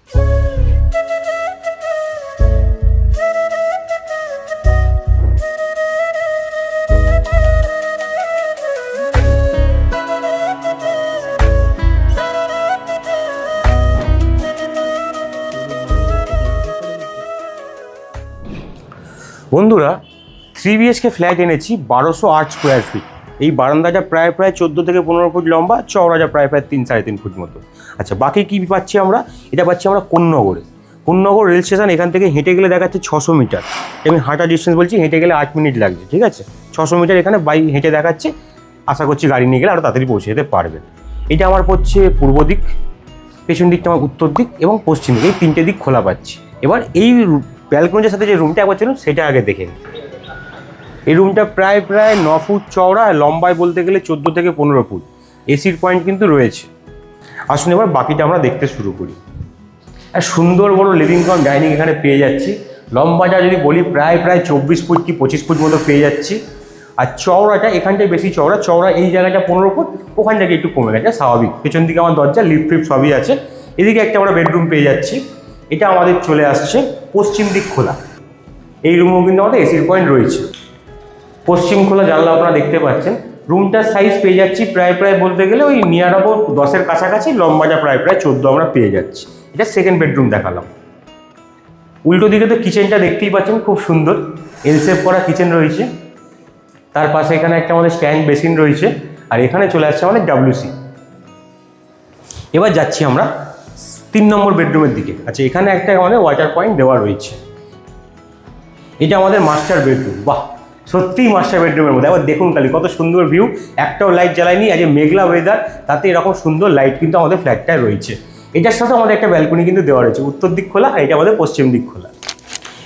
বন্ধুরা 3 BHK flat এনেছি 1208 square feet. এই বারান্দাটা প্রায় 14 থেকে 15 ফুট লম্বা, চওড়াটা প্রায় 3-3.5 ফুট মতো। আচ্ছা, বাকি কী পাচ্ছি আমরা? এটা পাচ্ছি আমরা কোন্নগরে। কোন্নগর রেল স্টেশন, এখান থেকে হেঁটে গেলে দেখাচ্ছে 600 মিটার। আমি হাঁটা ডিস্টেন্স বলছি, হেঁটে গেলে 8 মিনিট লাগছে, ঠিক আছে? 600 মিটার এখানে হেঁটে দেখাচ্ছে। আশা করছি গাড়ি নিয়ে গেলে আরও তাড়াতাড়ি পৌঁছে যেতে পারবেন। এটা আমার পড়ছে পূর্ব দিক, পেছন দিকটা আমার উত্তর দিক এবং পশ্চিম দিক, এই 3টে দিক খোলা পাচ্ছি। এবার এই ব্যালকনির সাথে যে রুমটা একবার চলুন সেটা আগে দেখে নিন। এই রুমটা প্রায় 9 ফুট চওড়া, লম্বায় বলতে গেলে 14 থেকে 15 ফুট। এসির পয়েন্ট কিন্তু রয়েছে। আসুন এবার বাকিটা আমরা দেখতে শুরু করি। আর সুন্দর বড় লিভিং কাম ডাইনিং এখানে পেয়ে যাচ্ছি। লম্বাটা যদি বলি প্রায় 24 ফুট কি 25 ফুট মতো পেয়ে যাচ্ছি। আর চওড়াটা এখানটায় বেশি চওড়া এই জায়গাটা 15 ফুট, ওখান থেকে একটু কমে গেছে, স্বাভাবিক। পেছন দিকে আমার দরজা, লিফট সবই আছে। এদিকে একটা আমরা বেডরুম পেয়ে যাচ্ছি। এটা আমাদের চলে আসছে পশ্চিম দিক খোলা। এই রুমেও কিন্তু আমাদের এসির পয়েন্ট রয়েছে। পশ্চিম খোলা জানলা আপনারা দেখতে পাচ্ছেন। রুমটার সাইজ পেয়ে যাচ্ছি প্রায় বলতে গেলে ওই নিয়ার অ্যাবাউট 10-এর কাছাকাছি, লম্বাটা প্রায় 14 আমরা পেয়ে যাচ্ছি। এটা সেকেন্ড বেডরুম দেখালাম। উল্টো দিকে তো কিচেনটা দেখতেই পাচ্ছেন, খুব সুন্দর এল শেপ করা কিচেন রয়েছে। তার পাশে এখানে একটা আমাদের স্ট্যান্ড বেসিন রয়েছে। আর এখানে চলে আসছে আমাদের WC। এবার যাচ্ছি আমরা 3 নম্বর বেডরুমের দিকে। আচ্ছা, এখানে একটা আমাদের ওয়াটার পয়েন্ট দেওয়া রয়েছে। এটা আমাদের মাস্টার বেডরুম। বাহ, সত্যিই মাস্টার বেডরুমের মধ্যে। আবার দেখুন খালি কত সুন্দর ভিউ, একটাও লাইট জ্বালায়নি। আজ মেঘলা ওয়েদার, তাতে এরকম সুন্দর লাইট কিন্তু আমাদের ফ্ল্যাটটায় রয়েছে। এটার সাথে আমাদের একটা ব্যালকনি কিন্তু দেওয়া রয়েছে, উত্তর দিক খোলা, আর এটা আমাদের পশ্চিম দিক খোলা।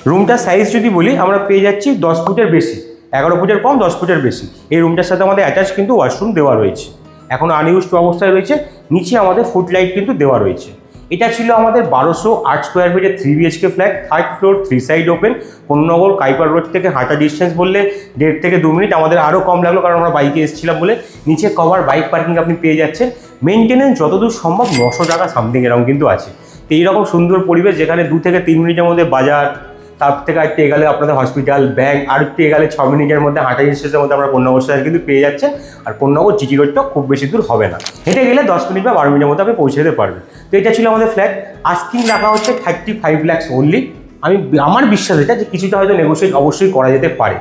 রুমটার সাইজ যদি বলি, আমরা পেয়ে যাচ্ছি 10 ফুটের বেশি, 11 ফুটের কম, 10 ফুটের বেশি। এই রুমটার সাথে আমাদের অ্যাটাচ কিন্তু ওয়াশরুম দেওয়া রয়েছে, এখন আনইউজড অবস্থায় রয়েছে। নিচে আমাদের ফুট লাইট কিন্তু দেওয়া রয়েছে। এটা ছিল আমাদের 1208 স্কোয়ার ফিটের 3 BHK flat, 3rd floor, 3 side open. Konnagar Kuiper road থেকে হাঁটা ডিস্টেন্স বললে 1.5 থেকে 2 মিনিট। আমাদের আরও কম লাগলো কারণ আমরা বাইকে এসেছিলাম বলে। নিচে কভার বাইক পার্কিং আপনি পেয়ে যাচ্ছেন। মেনটেনেন্স যতদূর সম্ভব 900 টাকা সামথিং এরকম কিন্তু আছে। তো এইরকম সুন্দর পরিবেশ, যেখানে 2 থেকে 3 মিনিটের মধ্যে বাজার, তার থেকে আরেকটু এগালে আপনাদের হসপিটাল, ব্যাংক, আর একটু এগালে 6 মিনিটের মধ্যে হাঁটা ডিস্টেন্সের মধ্যে আমরা কোন্নগর শহর কিন্তু পেয়ে যাচ্ছেন। আর কোন্নগর জিটি রোডটা খুব বেশি দূর হবে না, হেঁটে গেলে 10 মিনিট বা 12 মিনিটের মধ্যে আপনি পৌঁছে যেতে পারবেন। তো এটা ছিল আমাদের ফ্ল্যাট। আস্কিং রাখা হচ্ছে 35 lakhs অনলি। আমার বিশ্বাস এটা যে কিছুটা হয়তো নেগোশিয়েট অবশ্যই করা যেতে পারে।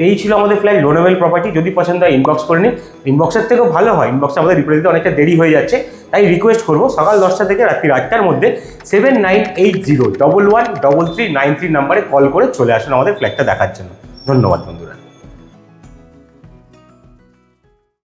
এই ছিল আমাদের ফ্ল্যাট, লোনেবেল প্রপার্টি। যদি পছন্দ হয় ইনবক্স করে নিন। ইনবক্সের থেকেও ভালো হয়, ইনবক্সে আমাদের রিপ্লাই দিতে অনেকটা দেরি হয়ে যাচ্ছে। তাই রিকোয়েস্ট করবো সকাল 10টা থেকে রাত্রি 8টার মধ্যে 7980 113393 নাম্বারে কল করে চলে আসুন আমাদের ফ্ল্যাটটা দেখার জন্য। ধন্যবাদ বন্ধুরা।